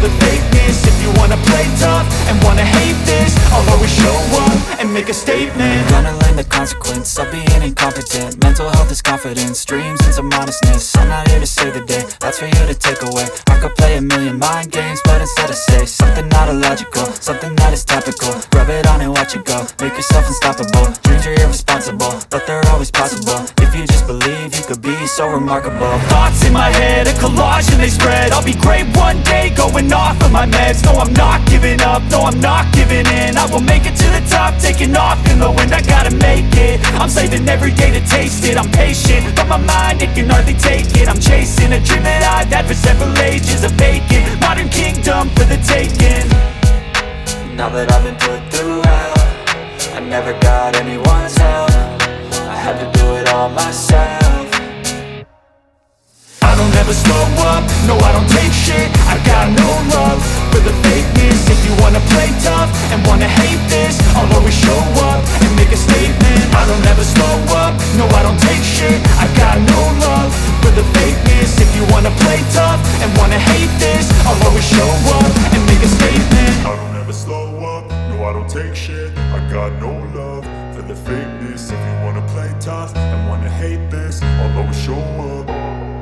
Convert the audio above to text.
the fakeness. If you wanna play tough and wanna hate this, I'll always show up and make a statement. Gonna learn the consequence of being incompetent. Mental health is confidence, dreams and some modestness. I'm not here to save the day, that's for you to take away. I could play a million mind games, but instead I say something not illogical, something that is topical. Rub it on and watch it go, make yourself unstoppable. Dreams are irresponsible, but they're always possible. If you just believe, you could be so remarkable. Thoughts in my head, a collage and they spread. I'll be great one day, going off of my meds. No, I'm not giving up, no, I'm not giving in. I will make it to the top, taking off in the wind. I gotta make it, I'm saving every day to taste it. I'm patient, but my mind, it can hardly take it. I'm chasing a dream that I've had for several ages. A vacant, modern kingdom for the taking. Now that I've been put through hell, I never got anyone's help. I had to do it all myself. I don't ever slow up, no I don't take shit. I got no love for the fakeness. If you wanna play tough and wanna hate this, I'll always show up and make a statement. I don't ever slow up, no I don't take shit. I got no love for the fakeness. If you wanna play tough and wanna hate this, I'll always show up and make a statement. I don't ever slow up, no I don't take shit. I got no love for the fakeness. If you wanna play tough and wanna hate this, I'll always show up.